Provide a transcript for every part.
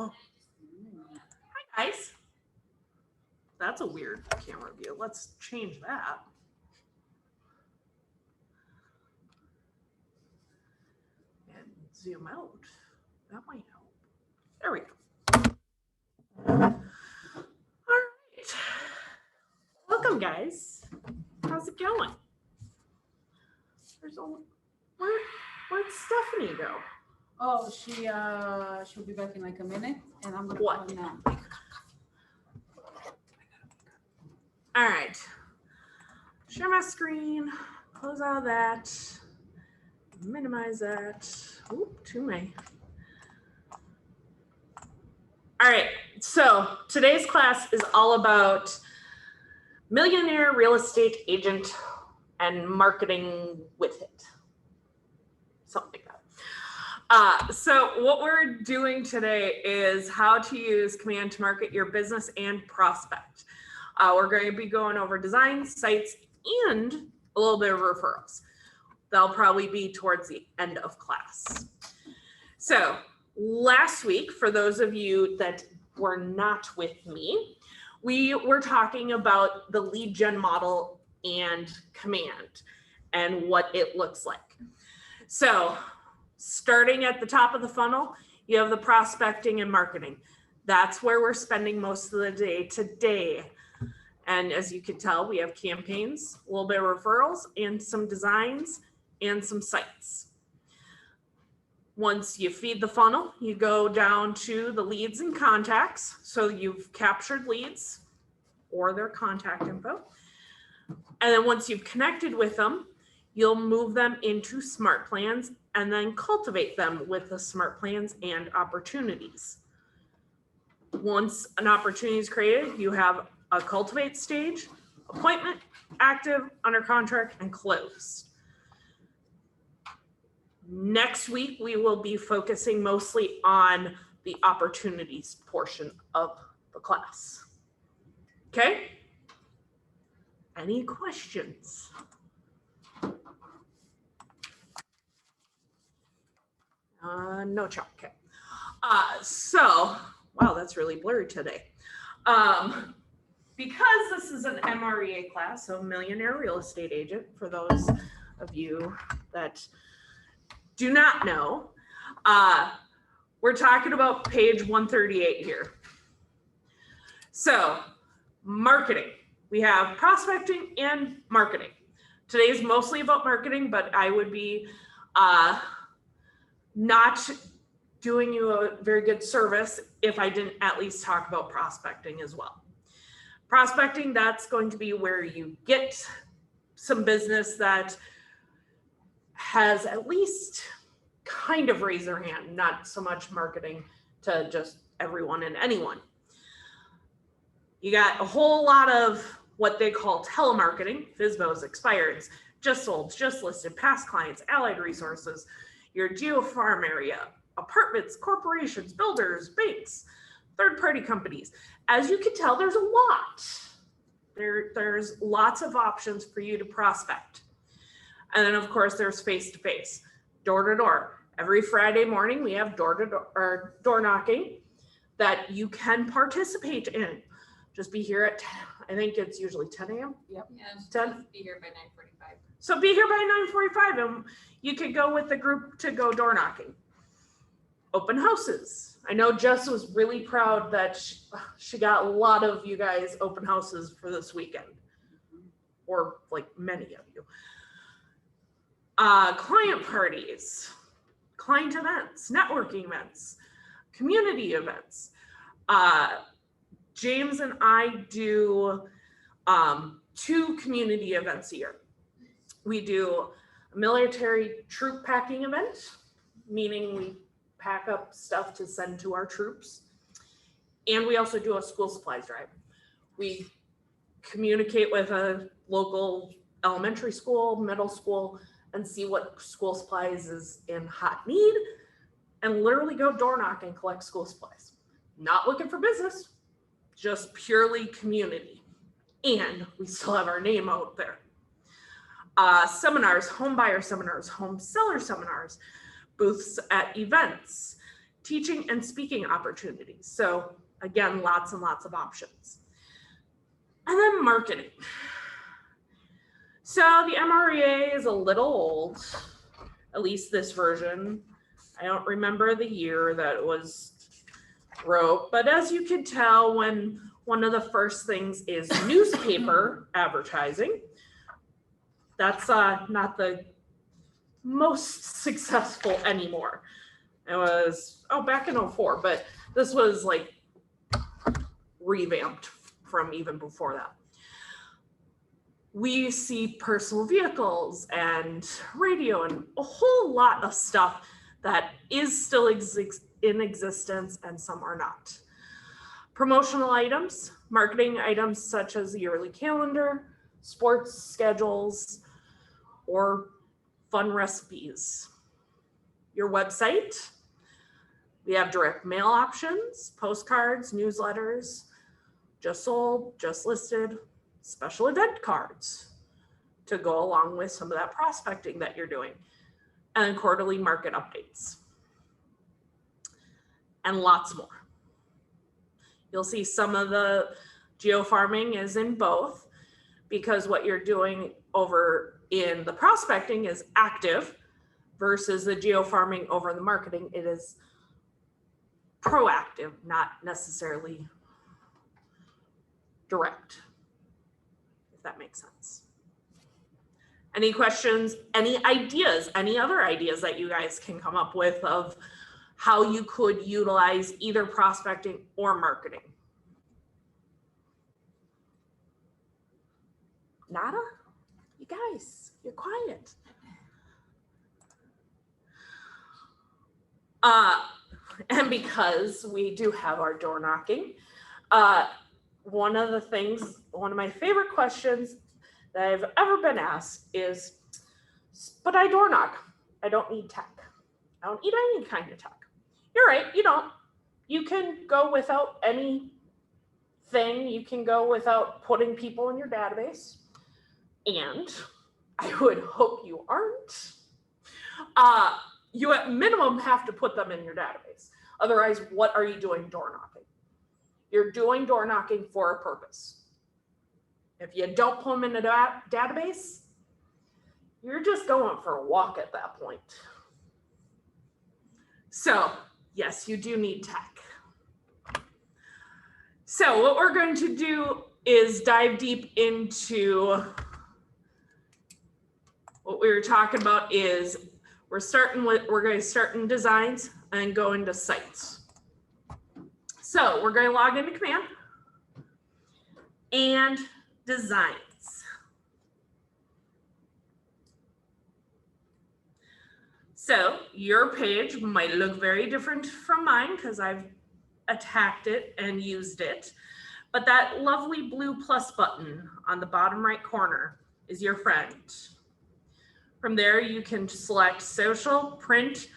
Oh. Hi, guys. That's a weird camera view. Let's change that. And zoom out. That might help. There we go. All right. Welcome, guys. How's it going? Where'd Stephanie go? Oh, she'll be back in like a minute, and I'm gonna What? call now. All right. Share my screen. Close out of that. Minimize that. Oop, too many. All right. So today's class is all about millionaire real estate agent and marketing with it. Something like that. So what we're doing today is how to use command to market your business and prospect. We're going to be going over designs, sites, and a little bit of referrals. That'll probably be towards the end of class. So last week, for those of you that were not with me, we were talking about the lead gen model and command and what it looks like. So starting at the top of the funnel, you have the prospecting and marketing. That's where we're spending most of the day today. And as you can tell, we have campaigns, a little bit of referrals, and some designs, and some sites. Once you feed the funnel, you go down to the leads and contacts. So you've captured leads or their contact info. And then once you've connected with them, you'll move them into smart plans and then cultivate them with the smart plans and opportunities. Once an opportunity is created, you have a cultivate stage, appointment, active, under contract, and closed. Next week, we will be focusing mostly on the opportunities portion of the class. Okay? Any questions? No chat. Okay. So, wow, that's really blurry today. Because this is an MREA class, so Millionaire Real Estate Agent, for those of you that do not know, we're talking about page 138 here. So, marketing. We have prospecting and marketing. Today is mostly about marketing, but I would be not doing you a very good service if I didn't at least talk about prospecting as well. Prospecting, that's going to be where you get some business that has at least kind of raised their hand, not so much marketing to just everyone and anyone. You got a whole lot of what they call telemarketing, FSBOs, expireds, just sold, just listed, past clients, allied resources, your geo-farm area, apartments, corporations, builders, banks, third-party companies. As you can tell, there's a lot. There's lots of options for you to prospect. And then, of course, there's face-to-face, door-to-door. Every Friday morning, we have door-to-door door knocking that you can participate in. Just be here at 10, I think it's usually 10 a.m. Yep. Yeah, 10. Be here by 9:45. So be here by 9:45, and you could go with the group to go door knocking. Open houses. I know Jess was really proud that she got a lot of you guys open houses for this weekend, or like many of you. Client parties, client events, networking events, community events. James and I do 2 community events a year. We do a military troop packing event, meaning we pack up stuff to send to our troops. And we also do a school supplies drive. We communicate with a local elementary school, middle school, and see what school supplies is in hot need, and literally go door knock and collect school supplies. Not looking for business, just purely community. And we still have our name out there. Seminars, home buyer seminars, home seller seminars, booths at events, teaching and speaking opportunities. So again, lots and lots of options. And then marketing. So the MREA is a little old, at least this version. I don't remember the year that it was wrote, but as you can tell, when one of the first things is newspaper advertising, that's not the most successful anymore. It was, back in 04, but this was like revamped from even before that. We see personal vehicles and radio and a whole lot of stuff that is still in existence and some are not. Promotional items, marketing items such as the yearly calendar, sports schedules, or fun recipes. Your website, we have direct mail options, postcards, newsletters, just sold, just listed, special event cards to go along with some of that prospecting that you're doing, and quarterly market updates, and lots more. You'll see some of the geofarming is in both, because what you're doing over in the prospecting is active versus the geofarming over the marketing. It is proactive, not necessarily direct, if that makes sense. Any questions, any ideas, any other ideas that you guys can come up with of how you could utilize either prospecting or marketing? Nada? You guys, you're quiet. And because we do have our door knocking, one of my favorite questions that I've ever been asked is, but I door knock. I don't need tech. I don't need any kind of tech. You're right, you don't. You can go without anything. You can go without putting people in your database. And I would hope you aren't. You at minimum have to put them in your database. Otherwise, what are you doing door knocking? You're doing door knocking for a purpose. If you don't put them in a database, you're just going for a walk at that point. So yes, you do need tech. So what we're going to do is dive deep into what we were talking about. Is we're going to start in designs and go into sites. So we're going to log into command and designs. So your page might look very different from mine because I've attacked it and used it, but that lovely blue plus button on the bottom right corner is your friend. From there, you can select social, print,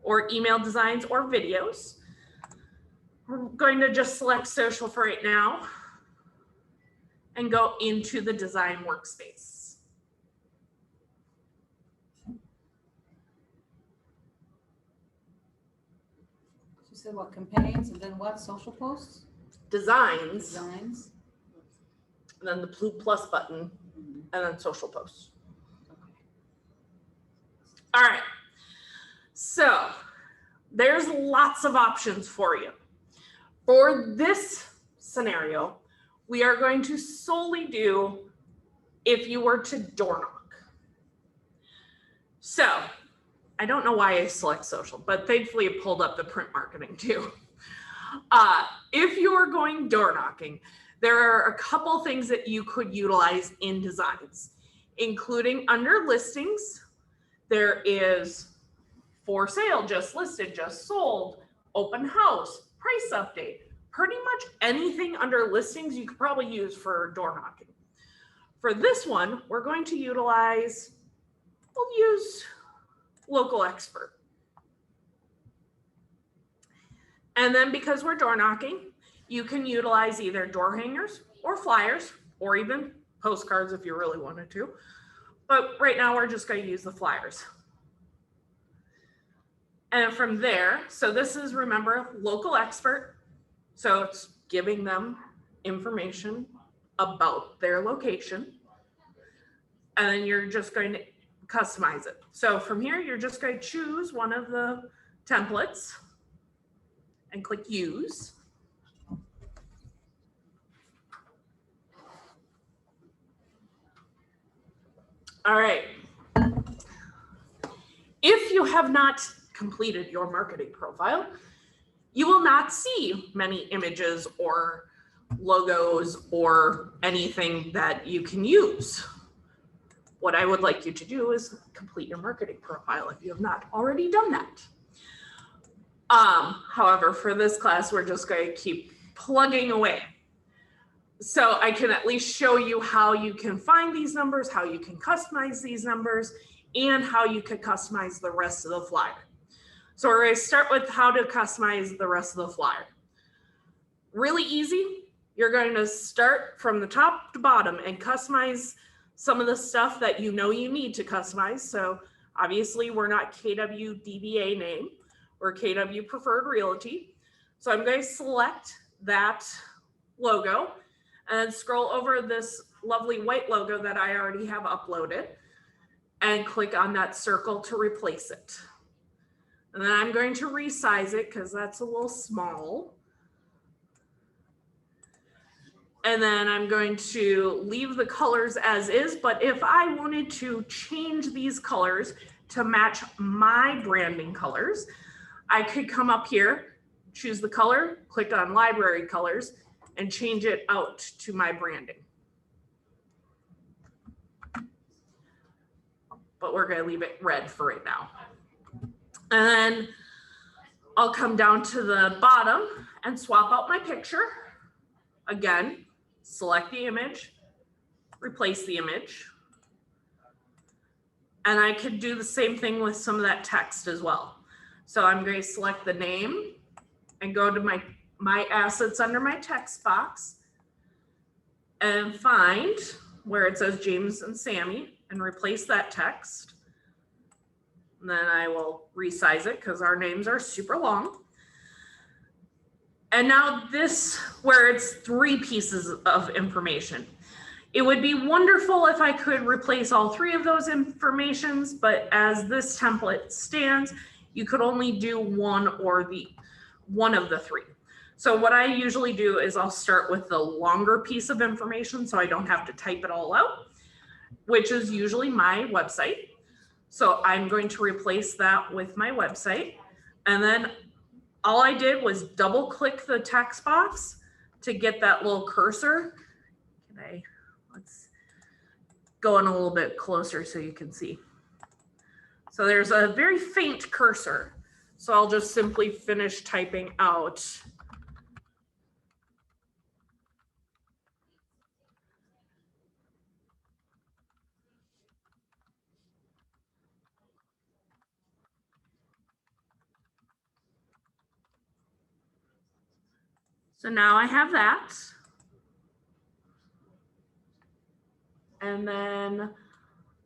or email designs or videos. We're going to just select social for right now and go into the design workspace. You said what, campaigns, and then what, social posts? Designs, Designs. and then the blue plus button, and then social posts. All right, so there's lots of options for you. For this scenario, we are going to solely do if you were to door knock. So I don't know why I select social, but thankfully it pulled up the print marketing too. If you are going door knocking, there are a couple things that you could utilize in designs, including under listings. There is for sale, just listed, just sold, open house, price update. Pretty much anything under listings you could probably use for door knocking. For this one, we'll use local expert. And then because we're door knocking, you can utilize either door hangers or flyers or even postcards if you really wanted to. But right now we're just going to use the flyers. And from there, so this is, remember, local expert. So it's giving them information about their location. And then you're just going to customize it. So from here, you're just going to choose one of the templates and click use. All right. If you have not completed your marketing profile, you will not see many images or logos or anything that you can use. What I would like you to do is complete your marketing profile if you have not already done that. However, for this class, we're just going to keep plugging away. So I can at least show you how you can find these numbers, how you can customize these numbers, and how you could customize the rest of the flyer. So we're going to start with how to customize the rest of the flyer. Really easy. You're going to start from the top to bottom and customize some of the stuff that you know you need to customize. So obviously we're not KW DBA name, we're KW Preferred Realty. So I'm going to select that logo and scroll over this lovely white logo that I already have uploaded and click on that circle to replace it. And then I'm going to resize it because that's a little small. And then I'm going to leave the colors as is, but if I wanted to change these colors to match my branding colors, I could come up here, choose the color, click on library colors, and change it out to my branding. But we're going to leave it red for right now. And then I'll come down to the bottom and swap out my picture. Again, select the image, replace the image. And I could do the same thing with some of that text as well. So I'm going to select the name and go to my assets under my text box and find where it says James and Sammy and replace that text. And then I will resize it because our names are super long. And now this, where it's 3 pieces of information. It would be wonderful if I could replace all 3 of those informations, but as this template stands, you could only do one of the 3. So what I usually do is I'll start with the longer piece of information so I don't have to type it all out, which is usually my website. So I'm going to replace that with my website. And then all I did was double click the text box to get that little cursor. Let's go in a little bit closer so you can see. So there's a very faint cursor. So I'll just simply finish typing out. So now I have that. And then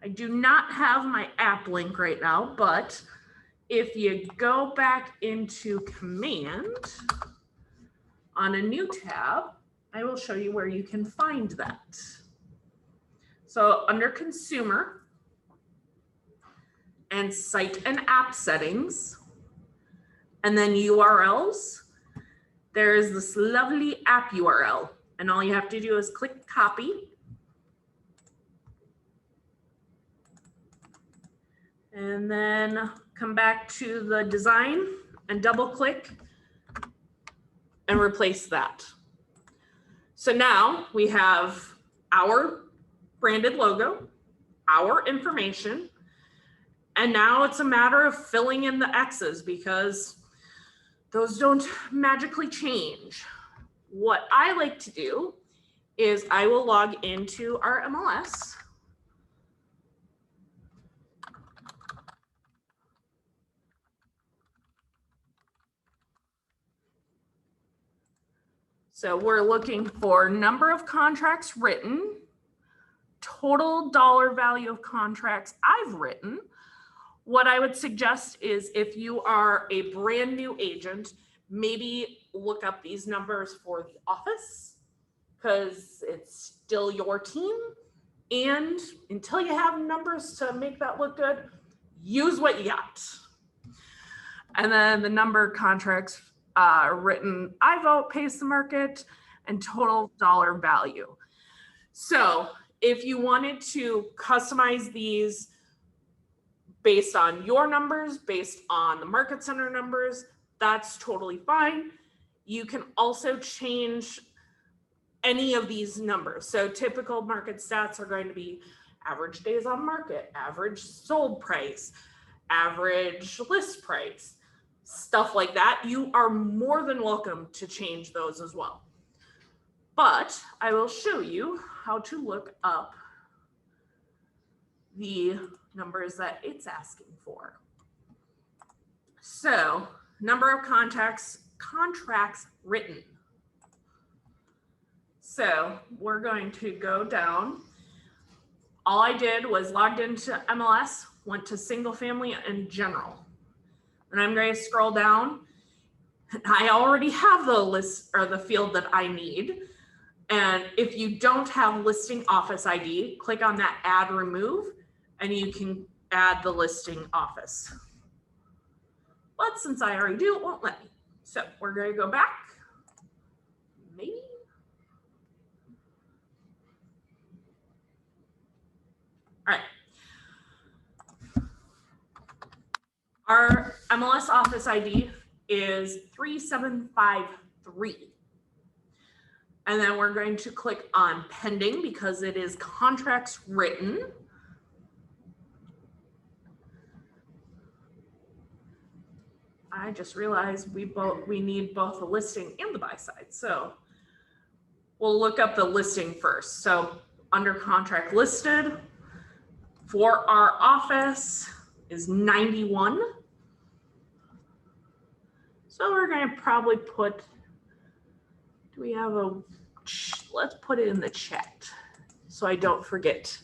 I do not have my app link right now, but if you go back into command on a new tab, I will show you where you can find that. So under consumer and site and app settings, and then URLs, there is this lovely app URL. And all you have to do is click copy. And then come back to the design and double click and replace that. So now we have our branded logo, our information, and now it's a matter of filling in the X's because those don't magically change. What I like to do is I will log into our MLS. So we're looking for number of contracts written, total dollar value of contracts I've written, what I would suggest is if you are a brand new agent, maybe look up these numbers for the office because it's still your team. And until you have numbers to make that look good, use what you got. And then the number of contracts written, I vote, pace the market, and total dollar value. So if you wanted to customize these based on your numbers, based on the market center numbers, that's totally fine. You can also change any of these numbers. So typical market stats are going to be average days on market, average sold price, average list price, stuff like that. You are more than welcome to change those as well. But I will show you how to look up the numbers that it's asking for. So number of contracts written. So we're going to go down. All I did was logged into MLS, went to single family and general. And I'm going to scroll down. I already have the list or the field that I need. And if you don't have listing office ID, click on that add remove and you can add the listing office. But since I already do, it won't let me. So we're going to go back. Maybe. All right. Our MLS office ID is 3753. And then we're going to click on pending because it is contracts written. I just realized we need both the listing and the buy side. So we'll look up the listing first. So under contract listed for our office is 91. So we're going to probably put, do we have a, let's put it in the chat so I don't forget.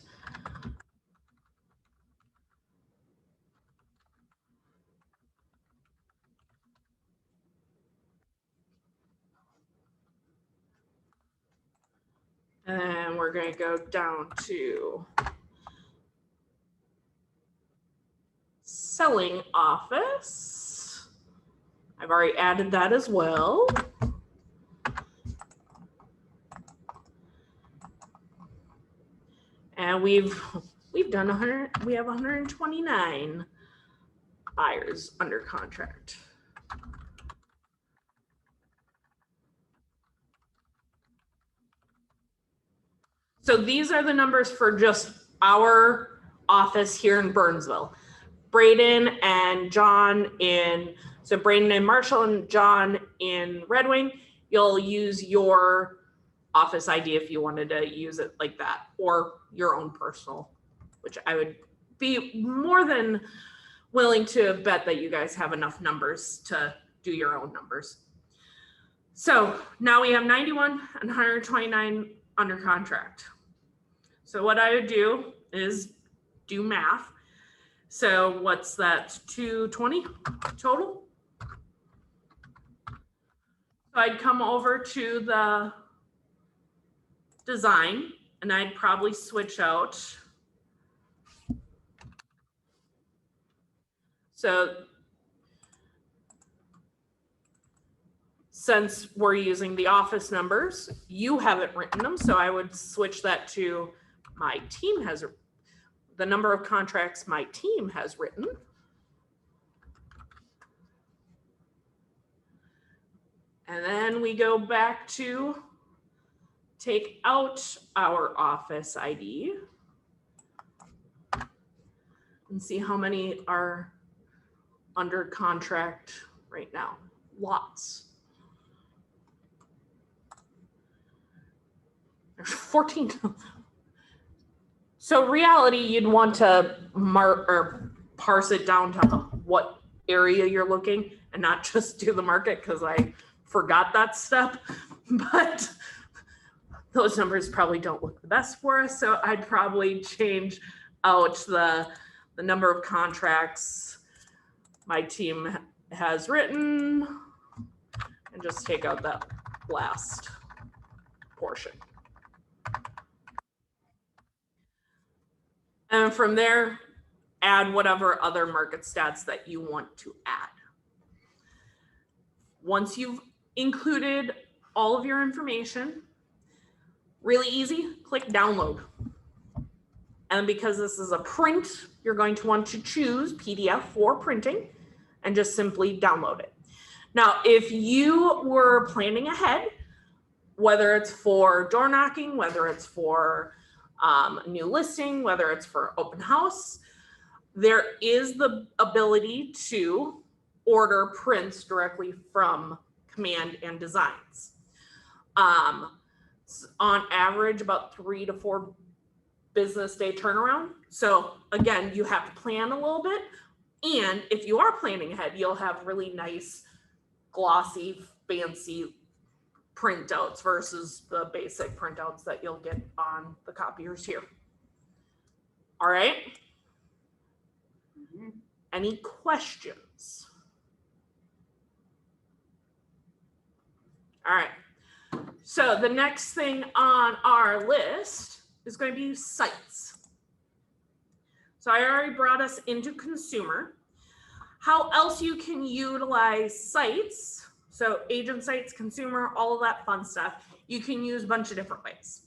And then we're going to go down to selling office. I've already added that as well. And we've done 100, we have 129 buyers under contract. So these are the numbers for just our office here in Burnsville. Braden and John so Braden and Marshall and John in Red Wing, you'll use your office ID if you wanted to use it like that, or your own personal, which I would be more than willing to bet that you guys have enough numbers to do your own numbers. So now we have 91 and 129 under contract. So what I would do is do math. So what's that, 220 total? So I'd come over to the design and I'd probably switch out. So since we're using the office numbers, you haven't written them. So I would switch that to my team has the number of contracts my team has written. And then we go back to take out our office ID and see how many are under contract right now. Lots. There's 14. So reality, you'd want to mark or parse it down to what area you're looking and not just do the market, because I forgot that step. But those numbers probably don't look the best for us. So I'd probably change out the the number of contracts my team has written, and just take out that last portion. And from there, add whatever other market stats that you want to add. Once you've included all of your information, really easy, click download. And because this is a print, you're going to want to choose PDF for printing and just simply download it. Now, if you were planning ahead, whether it's for door knocking, whether it's for a new listing, whether it's for open house, there is the ability to order prints directly from Command and Designs. On average, about 3 to 4 business day turnaround. So again, you have to plan a little bit. And if you are planning ahead, you'll have really nice, glossy, fancy printouts versus the basic printouts that you'll get on the copiers here. All right. Any questions? All right. So the next thing on our list is going to be sites. So I already brought us into consumer. How else you can utilize sites, so agent sites, consumer, all of that fun stuff, you can use a bunch of different ways.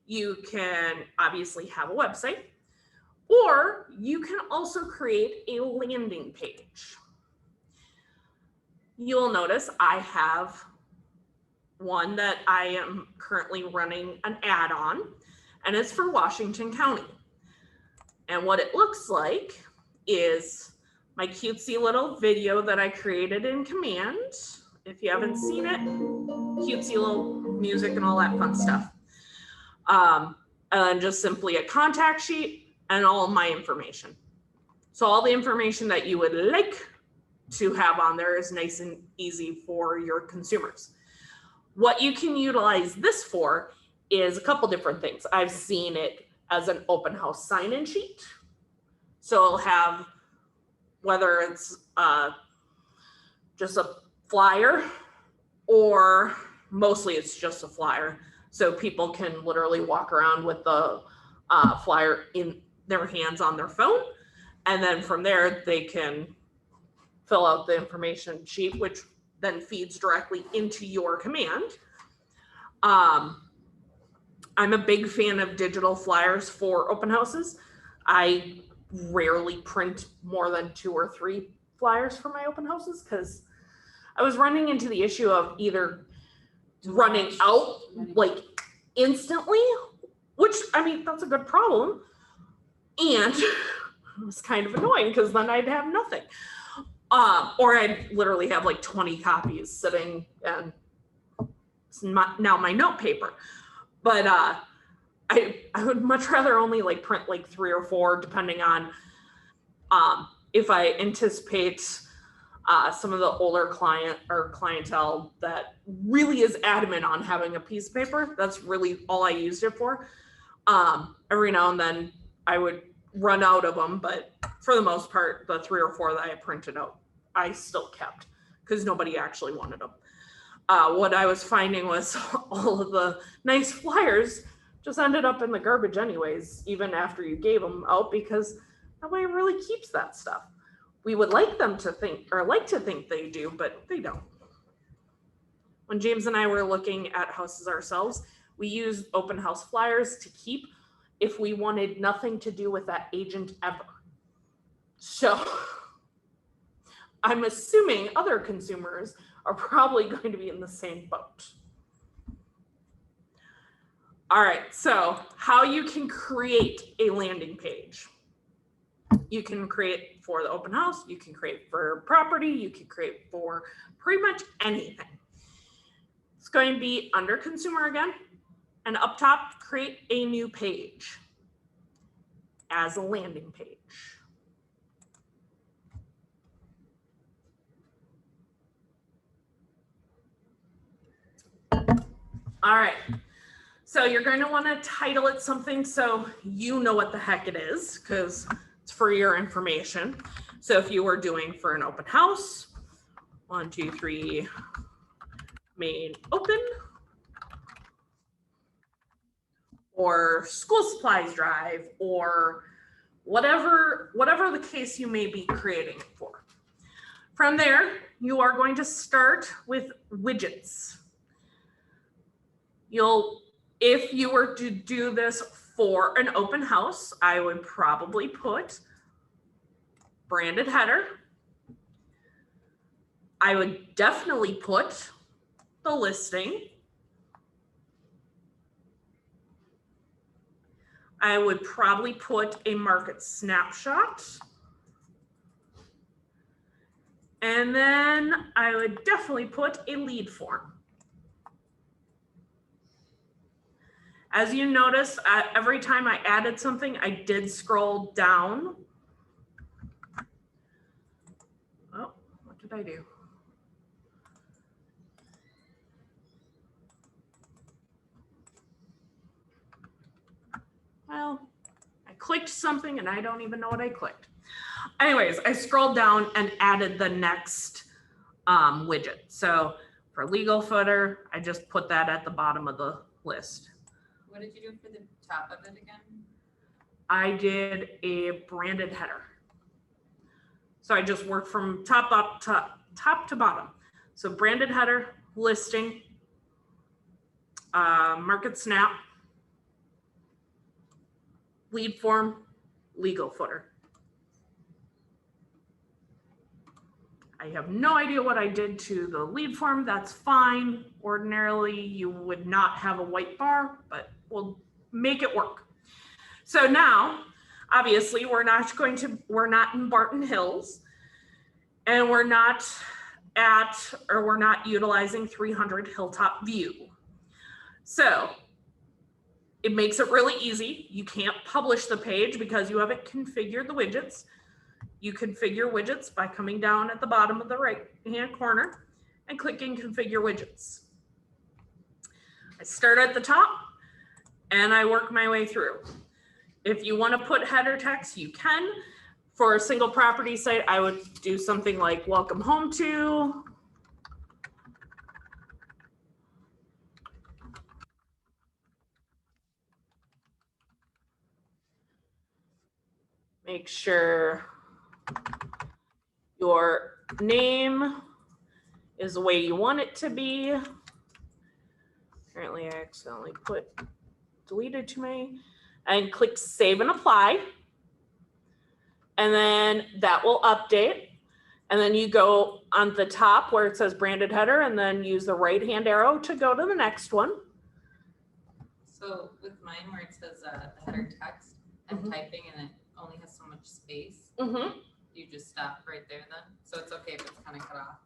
You can obviously have a website, or you can also create a landing page. You'll notice I have one that I am currently running an ad on, and it's for Washington County. And what it looks like is my cutesy little video that I created in Command. If you haven't seen it, cutesy little music and all that fun stuff. And then just simply a contact sheet and all of my information. So all the information that you would like to have on there is nice and easy for your consumers. What you can utilize this for is a couple different things. I've seen it as an open house sign-in sheet. So it'll have, whether it's just a flyer, or mostly it's just a flyer. So people can literally walk around with the flyer in their hands on their phone. And then from there, they can fill out the information sheet, which then feeds directly into your Command. I'm a big fan of digital flyers for open houses. I rarely print more than 2 or 3 flyers for my open houses because I was running into the issue of either running out like instantly, which I mean, that's a good problem. And it was kind of annoying because then I'd have nothing. Or I'd literally have like 20 copies sitting and it's now my note paper. But I would much rather only like print like 3 or 4, depending on if I anticipate some of the older clientele that really is adamant on having a piece of paper. That's really all I used it for. Every now and then I would run out of them, but for the most part, the 3 or 4 that I printed out, I still kept because nobody actually wanted them. What I was finding was all of the nice flyers just ended up in the garbage anyways, even after you gave them out, because nobody really keeps that stuff. We would like them to think, or like to think they do, but they don't. When James and I were looking at houses ourselves, we used open house flyers to keep if we wanted nothing to do with that agent ever. So I'm assuming other consumers are probably going to be in the same boat. All right, so how you can create a landing page. You can create for the open house, you can create for property, you can create for pretty much anything. It's going to be under consumer again, and up top, create a new page as a landing page. All right, so you're going to want to title it something so you know what the heck it is, because it's for your information. So if you were doing for an open house, 1, 2, 3, main open, or school supplies drive, or whatever the case you may be creating it for. From there, you are going to start with widgets. If you were to do this for an open house, I would probably put branded header. I would definitely put the listing. I would probably put a market snapshot. And then I would definitely put a lead form. As you notice, every time I added something, I did scroll down. Oh, what did I do? Well, I clicked something and I don't even know what I clicked. Anyways, I scrolled down and added the next widget. So for legal footer, I just put that at the bottom of the list. What did you do for the top of it again? I did a branded header. So I just worked from top to bottom. So branded header, listing, market snap, lead form, legal footer. I have no idea what I did to the lead form. That's fine. Ordinarily, you would not have a white bar, but we'll make it work. So now, obviously, we're not in Barton Hills, and we're not utilizing 300 Hilltop View. So it makes it really easy. You can't publish the page because you haven't configured the widgets. You configure widgets by coming down at the bottom of the right-hand corner and clicking configure widgets. I start at the top and I work my way through. If you want to put header text, you can. For a single property site, I would do something like welcome home to. Make sure your name is the way you want it to be. Apparently I accidentally put deleted to me, and click save and apply. And then that will update. And then you go on the top where it says branded header and then use the right hand arrow to go to the next one. So with mine where it says header text, I'm typing and it only has so much space. You just stop right there then? So it's okay if it's kind of cut off?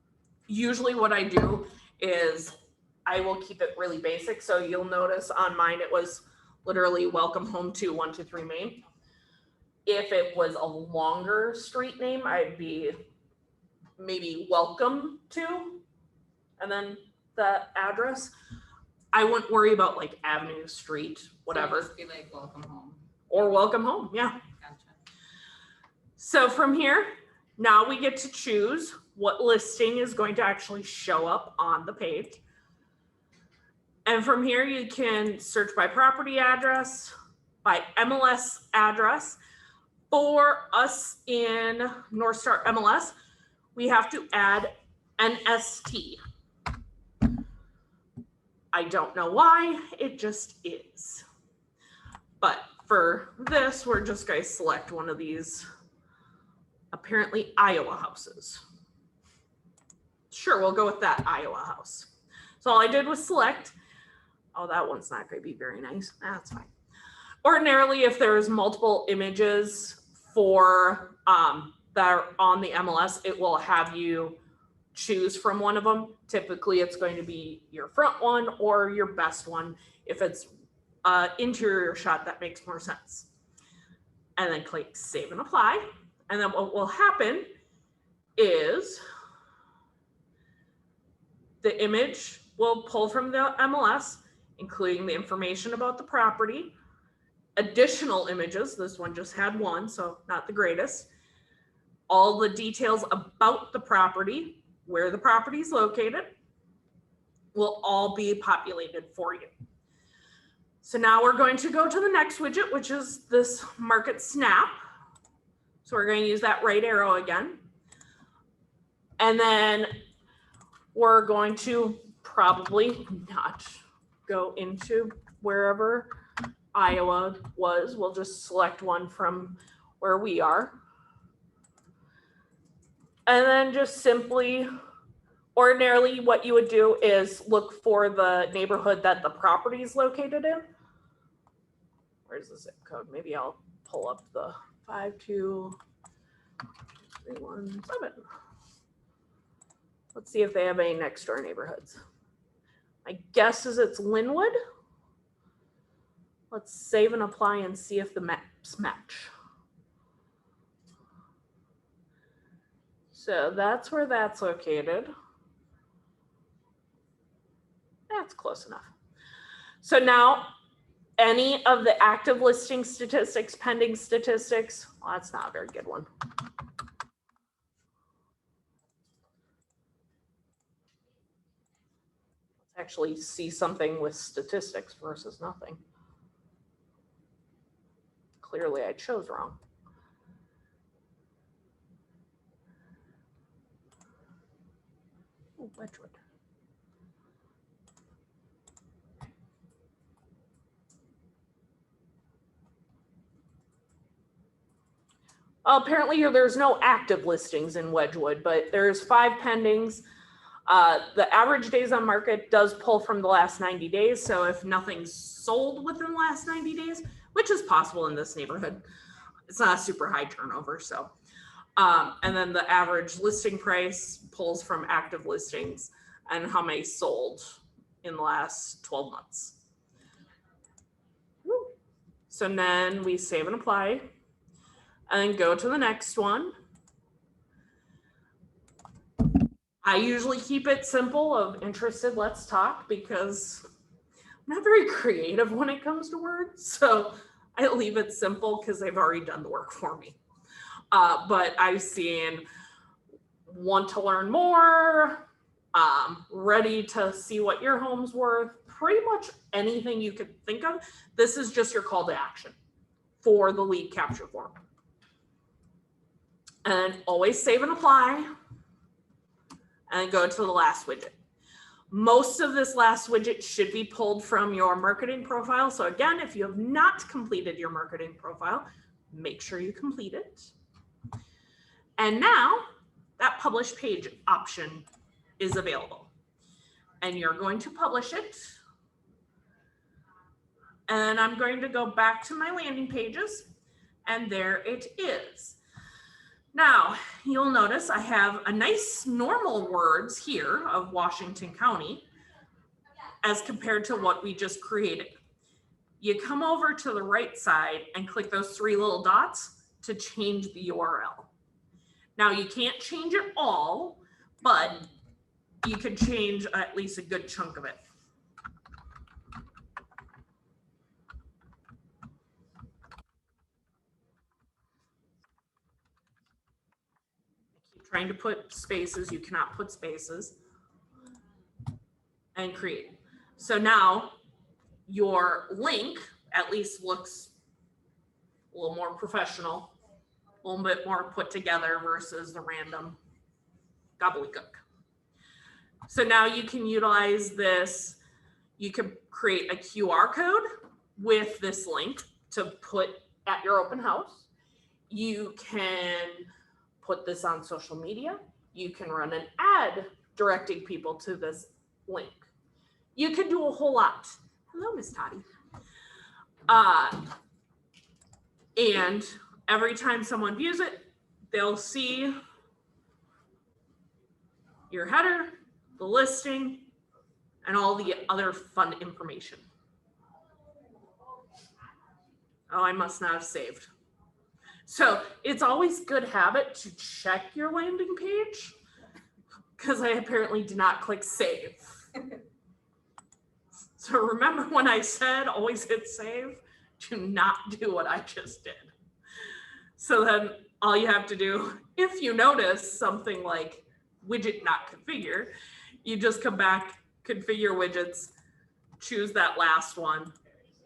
Usually what I do is I will keep it really basic. So you'll notice on mine, it was literally welcome home to 123 Main. If it was a longer street name, I'd be maybe welcome to, and then the address. I wouldn't worry about like avenue, street, whatever. So just be like welcome home. Or welcome home, yeah. Gotcha. So from here, now we get to choose what listing is going to actually show up on the page. And from here, you can search by property address, by MLS address. For us in North Star MLS, we have to add an ST. I don't know why, it just is. But for this, we're just going to select one of these, apparently Iowa houses. Sure, we'll go with that Iowa house. So all I did was select. Oh, that one's not going to be very nice. That's fine. Ordinarily, if there's multiple images for that are on the MLS, it will have you choose from one of them. Typically, it's going to be your front one or your best one. If it's interior shot, that makes more sense. And then click save and apply. And then what will happen is the image will pull from the MLS, including the information about the property. additional images. This one just had one, so not the greatest. All the details about the property, where the property is located, will all be populated for you. So now we're going to go to the next widget, which is this Market Snap. So we're going to use that right arrow again. And then we're going to probably not go into wherever Iowa was. We'll just select one from where we are. And then just simply, ordinarily what you would do is look for the neighborhood that the property is located in. Where's the zip code? Maybe I'll pull up the 52317. Let's see if they have any next door neighborhoods. My guess is it's Linwood. Let's save and apply and see if the maps match. So that's where that's located. That's close enough. So now any of the active listing statistics, pending statistics, well, that's not a very good one. Let's actually see something with statistics versus nothing. Clearly I chose wrong. Oh, Wedgwood. Apparently there's no active listings in Wedgwood, but there's 5 pendings. The average days on market does pull from the last 90 days. So if nothing's sold within the last 90 days, which is possible in this neighborhood, it's not a super high turnover. So, and then the average listing price pulls from active listings and how many sold in the last 12 months. So then we save and apply and go to the next one. I usually keep it simple of interested, let's talk, because I'm not very creative when it comes to words. So I leave it simple because they've already done the work for me. But I've seen want to learn more, ready to see what your home's worth, pretty much anything you could think of. This is just your call to action for the lead capture form. And always save and apply and go to the last widget. Most of this last widget should be pulled from your marketing profile. So again, if you have not completed your marketing profile, make sure you complete it. And now that publish page option is available. And you're going to publish it. And I'm going to go back to my landing pages, and there it is. Now, you'll notice I have a nice normal words here of Washington County as compared to what we just created. You come over to the right side and click those 3 little dots to change the URL. Now, you can't change it all, but you could change at least a good chunk of it. Trying to put spaces, you cannot put spaces, and create. So now your link at least looks a little more professional, a little bit more put together versus the random gobbledygook. So now you can utilize this. You can create a QR code with this link to put at your open house. You can put this on social media. You can run an ad directing people to this link. You can do a whole lot. Hello, Miss Toddy. And every time someone views it, they'll see your header, the listing, and all the other fun information. Oh, I must not have saved. So it's always good habit to check your landing page because I apparently did not click save. So remember when I said always hit save? Do not do what I just did. So then all you have to do, if you notice something like widget not configure, you just come back, configure widgets, choose that last one,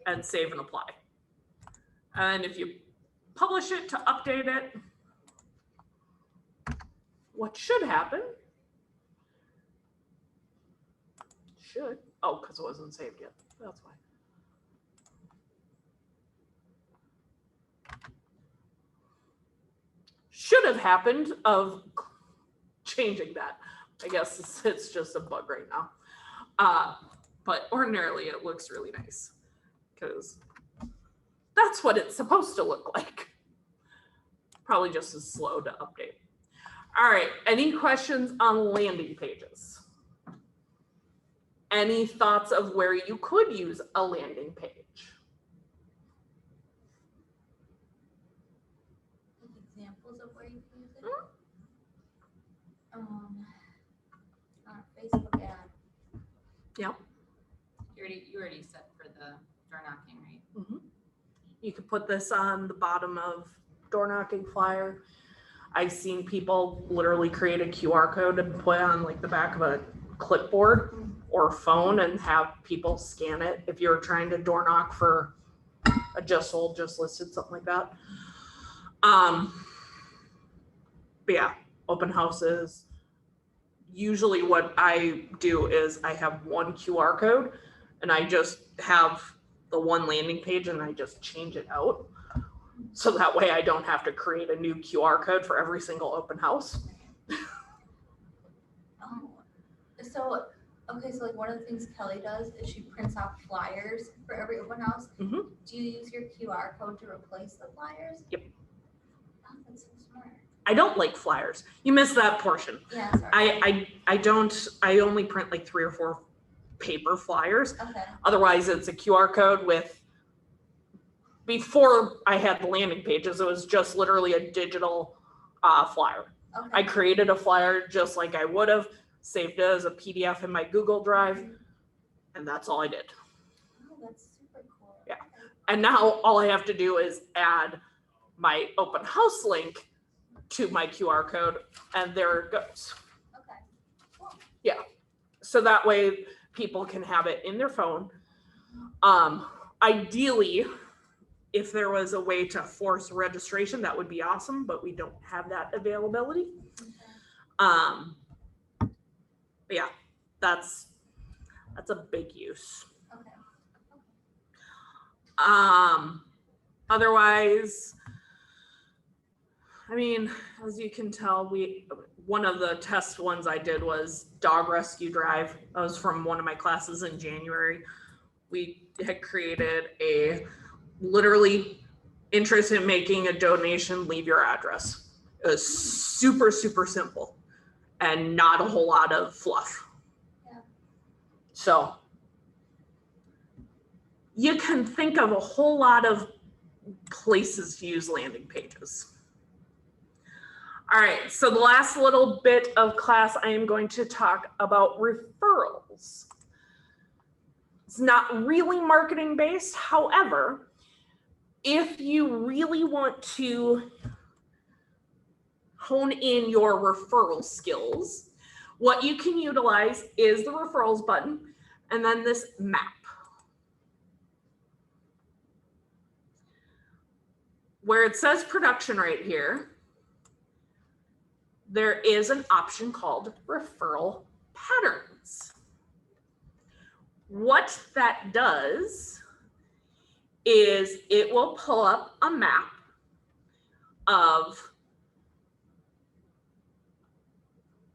and save and apply. And if you publish it to update it, what should happen, oh, because it wasn't saved yet, that's why. Should have happened of changing that. I guess it's just a bug right now. But ordinarily it looks really nice because that's what it's supposed to look like. Probably just as slow to update. All right, any questions on landing pages? Any thoughts of where you could use a landing page? Examples of where you can use it? On Facebook ad. You already set for the door knocking, right? Mm-hmm. You could put this on the bottom of door knocking flyer. I've seen people literally create a QR code and put on like the back of a clipboard or phone and have people scan it if you're trying to door knock for a just sold, just listed, something like that. But yeah, open houses. Usually what I do is I have one QR code and I just have the one landing page and I just change it out. So that way I don't have to create a new QR code for every single open house. Oh, so, okay, so like one of the things Kelly does is she prints out flyers for every open house. Mhm. Do you use your QR code to replace the flyers? Yep. Oh, that's so smart. I don't like flyers. You missed that portion. Yeah, sorry. I only print like 3 or 4 paper flyers. Okay. Otherwise it's a QR code with, before I had the landing pages, it was just literally a digital flyer. Okay. I created a flyer just like I would have, saved it as a PDF in my Google Drive, and that's all I did. Oh, that's super cool. Yeah. Okay. And now all I have to do is add my open house link to my QR code, and there it goes. Okay. Cool. So that way people can have it in their phone. Ideally, if there was a way to force registration, that would be awesome, but we don't have that availability. Okay. But yeah, that's a big use. Okay. Otherwise, I mean, as you can tell, one of the test ones I did was dog rescue drive. That was from one of my classes in January. We had created a literally interest in making a donation, leave your address. It was super, super simple and not a whole lot of fluff. Yeah. So you can think of a whole lot of places to use landing pages. All right, so the last little bit of class, I am going to talk about referrals. It's not really marketing based. However, if you really want to hone in your referral skills, what you can utilize is the referrals button and then this map. Where it says production right here, there is an option called referral patterns. What that does is it will pull up a map of,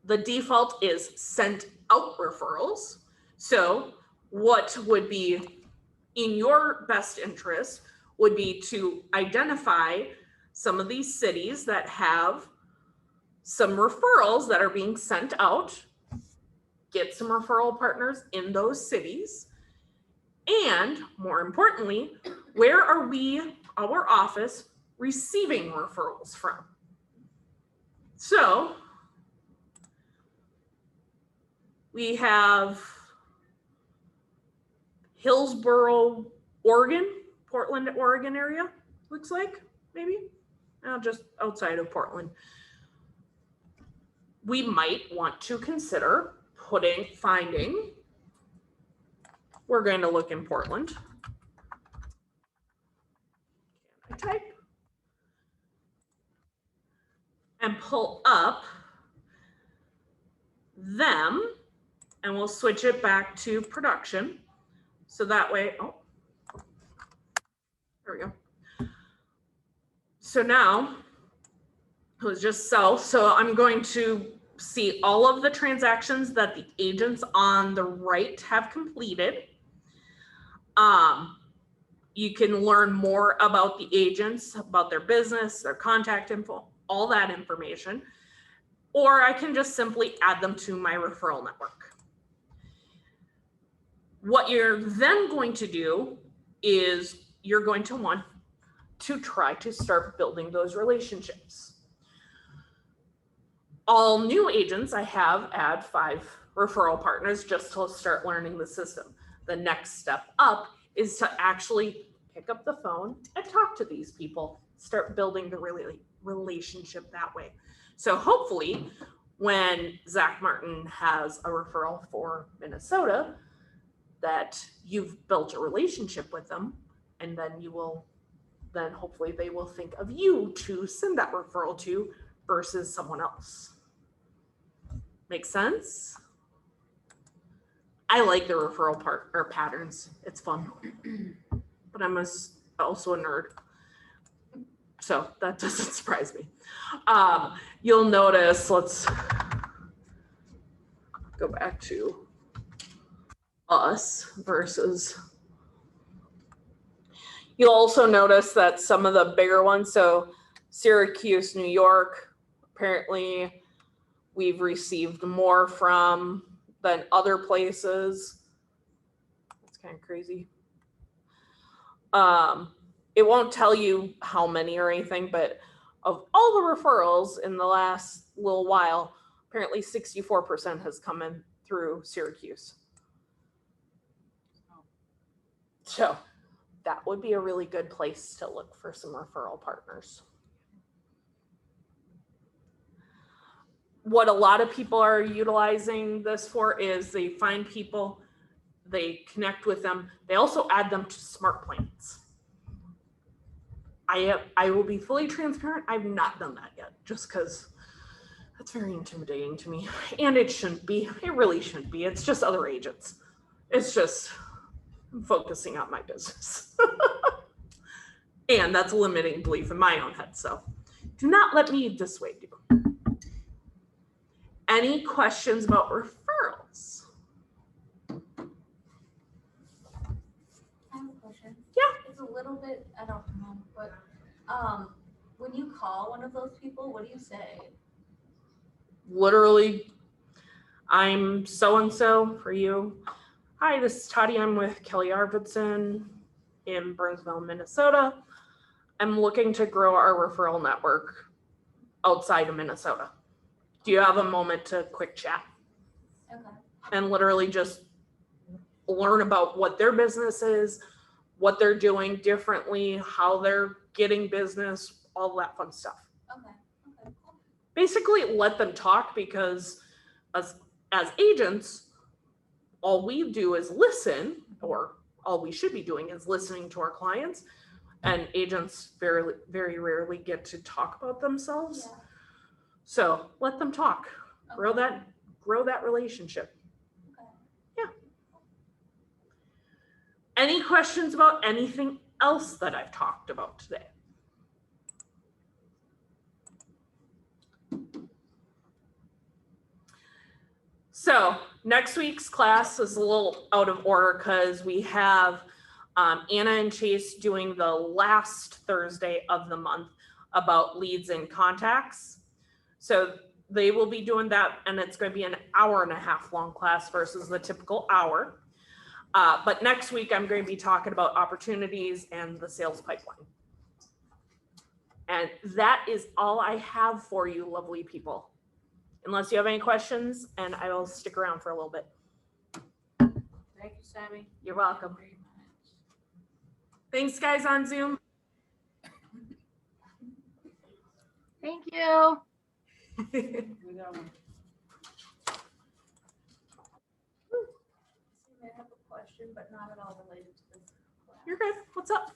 the default is sent out referrals. So what would be in your best interest would be to identify some of these cities that have some referrals that are being sent out, get some referral partners in those cities, and more importantly, where are we, our office, receiving referrals from? So we have Hillsboro, Oregon, Portland, Oregon area, looks like, maybe, just outside of Portland. We might want to consider we're going to look in Portland. Can I type? And pull up them, and we'll switch it back to production. So that way, oh, there we go. So now it was just sell. So I'm going to see all of the transactions that the agents on the right have completed. You can learn more about the agents, about their business, their contact info, all that information. Or I can just simply add them to my referral network. What you're then going to do is you're going to want to try to start building those relationships. All new agents, I have add 5 referral partners just to start learning the system. The next step up is to actually pick up the phone and talk to these people, start building the relationship that way. So hopefully when Zach Martin has a referral for Minnesota, that you've built a relationship with them, and then hopefully they will think of you to send that referral to versus someone else. Make sense? I like the referral patterns. It's fun. But I'm also a nerd. So that doesn't surprise me. You'll notice, let's go back to us versus. You'll also notice that some of the bigger ones, so Syracuse, New York, apparently we've received more from than other places. That's kind of crazy. It won't tell you how many or anything, but of all the referrals in the last little while, apparently 64% has come in through Syracuse. So that would be a really good place to look for some referral partners. What a lot of people are utilizing this for is they find people, they connect with them. They also add them to smart plans. I will be fully transparent. I've not done that yet, just because that's very intimidating to me. And it shouldn't be. It really shouldn't be. It's just other agents. It's just I'm focusing on my business. And that's a limiting belief in my own head. So do not let me dissuade you. Any questions about referrals? I have a question. Yeah. It's a little bit, I don't know, but when you call one of those people, what do you say? Literally, I'm so-and-so for you. Hi, this is Toddy. I'm with Kelly Arvidsson in Burnsville, Minnesota. I'm looking to grow our referral network outside of Minnesota. Do you have a moment to quick chat? Okay. And literally just learn about what their business is, what they're doing differently, how they're getting business, all that fun stuff. Okay. Okay. Cool. Basically let them talk, because as agents, all we do is listen, or all we should be doing is listening to our clients, and agents very, very rarely get to talk about themselves. Yeah. So let them talk, grow that relationship. Okay. Yeah. Any questions about anything else that I've talked about today? So next week's class is a little out of order because we have Anna and Chase doing the last Thursday of the month about leads and contacts. So they will be doing that, and it's going to be an 1.5 hour long class versus the typical hour. But next week, I'm going to be talking about opportunities and the sales pipeline. And that is all I have for you, lovely people. Unless you have any questions, and I will stick around for a little bit. Thank you, Sammy. You're welcome. Very much. Thanks, guys on Zoom. Thank you. We got one. I have a question, but not at all related to this class. You're good. What's up?